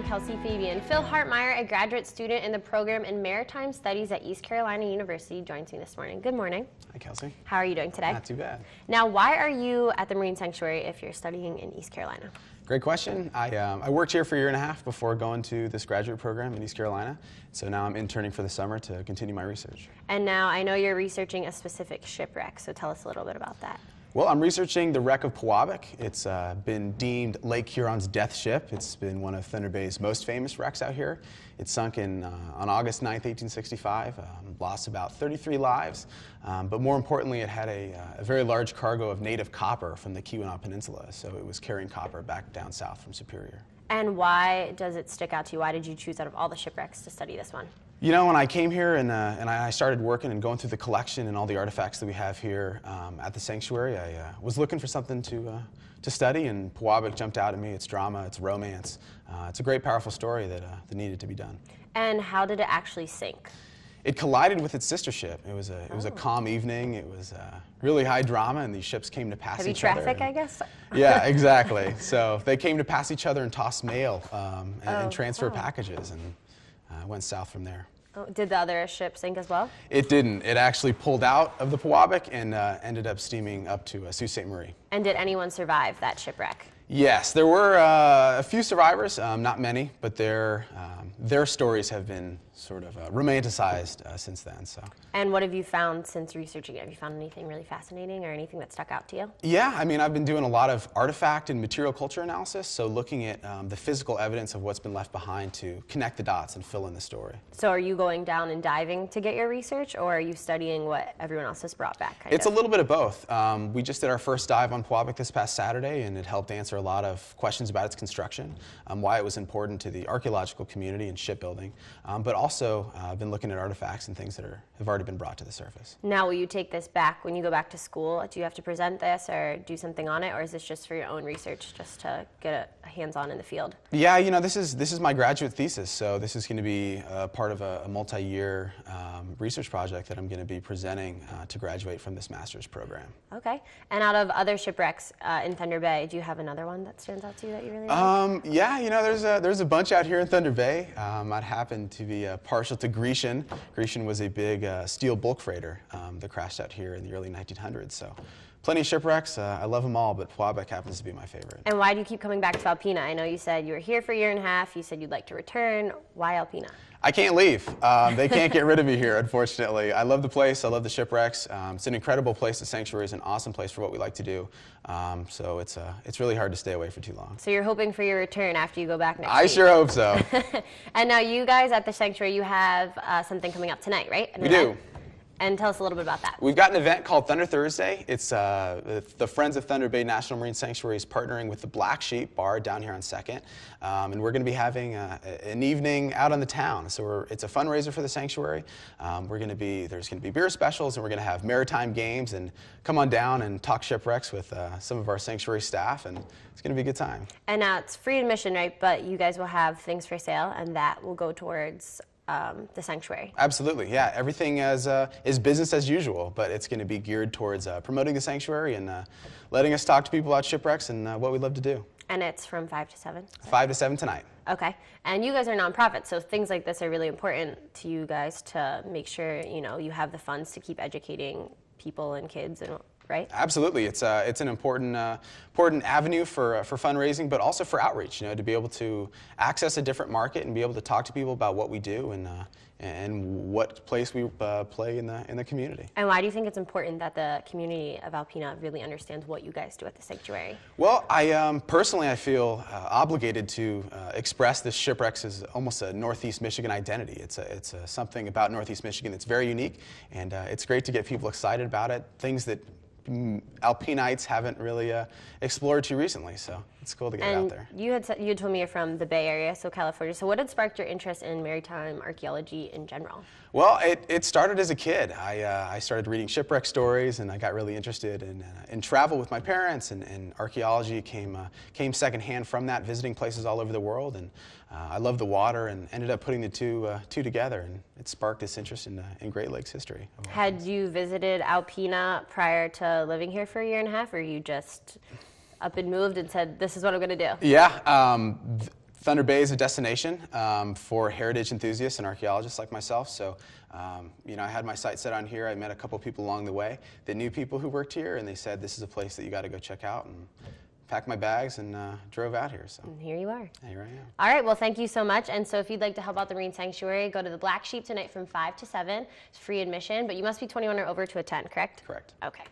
Kelsey Fabian. Phil Hartmeyer, a graduate student in the program in Maritime Studies at East Carolina University, joins me this morning. Good morning. Hi, Kelsey. How are you doing today? Not too bad. Now, why are you at the Marine Sanctuary if you're studying in East Carolina? Great question. I worked here for a year and a half before going to this graduate program in East Carolina. So now I'm interning for the summer to continue my research. And now I know you're researching a specific shipwreck, so tell us a little bit about that. Well, I'm researching the wreck of Pewabic. It's been deemed Lake Huron's death ship. It's been one of Thunder Bay's most famous wrecks out here. It sunk on August 9th, 1865, lost about 33 lives, but more importantly, it had a very large cargo of native copper from the Keweenaw Peninsula, so it was carrying copper back down south from Superior. And why does it stick out to you? Why did you choose out of all the shipwrecks to study this one? You know, when I came here and I started working and going through the collection and all the artifacts that we have here at the sanctuary, I was looking for something to study, and Pewabic jumped out at me. It's drama, it's romance. It's a great, powerful story that needed to be done. And how did it actually sink? It collided with its sister ship. It was a calm evening. It was really high drama, and these ships came to pass each other. Heavy traffic, I guess? Yeah, exactly. So they came to pass each other and toss mail and transfer packages, and went south from there. Oh, did the other ship sink as well? It didn't. It actually pulled out of the Pewabic and ended up steaming up to Sault Ste. Marie. And did anyone survive that shipwreck? Yes, there were a few survivors, not many, but their stories have been sort of romanticized since then. So. And what have you found since researching it? Have you found anything really fascinating or anything that stuck out to you? Yeah, I mean, I've been doing a lot of artifact and material culture analysis, so looking at the physical evidence of what's been left behind to connect the dots and fill in the story. So are you going down and diving to get your research, or are you studying what everyone else has brought back? It's a little bit of both. We just did our first dive on Pewabic this past Saturday, and it helped answer a lot of questions about its construction, why it was important to the archaeological community and shipbuilding, but also I've been looking at artifacts and things that have already been brought to the surface. Now, will you take this back when you go back to school? Do you have to present this or do something on it, or is this just for your own research, just to get a hands-on in the field? Yeah, you know, this is my graduate thesis, so this is going to be part of a multi-year research project that I'm going to be presenting to graduate from this master's program. Okay. And out of other shipwrecks in Thunder Bay, do you have another one that stands out to you that you really like? Yeah, you know, there's a bunch out here in Thunder Bay. I'd happen to be partial to Grecian. Grecian was a big steel bulk freighter that crashed out here in the early 1900s. So plenty of shipwrecks. I love them all, but Pewabic happens to be my favorite. And why do you keep coming back to Alpena? I know you said you were here for a year and a half. You said you'd like to return. Why Alpena? I can't leave. They can't get rid of me here, unfortunately. I love the place. I love the shipwrecks. It's an incredible place. The sanctuary is an awesome place for what we like to do. So it's really hard to stay away for too long. So you're hoping for your return after you go back next week? I sure hope so. And now you guys at the sanctuary, you have something coming up tonight, right? We do. And tell us a little bit about that. We've got an event called Thunder Thursday. It's the Friends of Thunder Bay National Marine Sanctuary is partnering with the Black Sheep Bar down here on 2nd. And we're going to be having an evening out on the town. So it's a fundraiser for the sanctuary. There's going to be beer specials, and we're going to have maritime games, and come on down and talk shipwrecks with some of our sanctuary staff, and it's going to be a good time. And now it's free admission, right? But you guys will have things for sale, and that will go towards the sanctuary. Absolutely, yeah. Everything is business as usual, but it's going to be geared towards promoting the sanctuary and letting us talk to people about shipwrecks and what we love to do. And it's from 5 to 7? 5 to 7 tonight. Okay. And you guys are nonprofits, so things like this are really important to you guys to make sure, you know, you have the funds to keep educating people and kids, and right? Absolutely. It's an important avenue for fundraising, but also for outreach, you know, to be able to access a different market and be able to talk to people about what we do and what place we play in the community. And why do you think it's important that the community of Alpena really understands what you guys do at the sanctuary? Well, I personally I feel obligated to express this shipwrecks as almost a Northeast Michigan identity. It's something about Northeast Michigan that's very unique, and it's great to get people excited about it. Things that Alpenites haven't really explored too recently, so it's cool to get it out there. You had told me you're from the Bay Area, so California. So what had sparked your interest in maritime archaeology in general? Well, it started as a kid. I started reading shipwreck stories, and I got really interested in travel with my parents, and archaeology came secondhand from that, visiting places all over the world, and I loved the water and ended up putting the two together, and it sparked this interest in Great Lakes history. Had you visited Alpena prior to living here for a year and a half, or you just up and moved and said, this is what I'm going to do? Yeah. Thunder Bay is a destination for heritage enthusiasts and archaeologists like myself. So, you know, I had my sights set on here. I met a couple people along the way that knew people who worked here, and they said this is a place that you got to go check out. And packed my bags and drove out here. So And here you are. Here I am. All right, well, thank you so much. And so if you'd like to help out the Marine Sanctuary, go to the Black Sheep tonight from 5 to 7. It's free admission, but you must be 21 or over to attend, correct? Correct. Okay.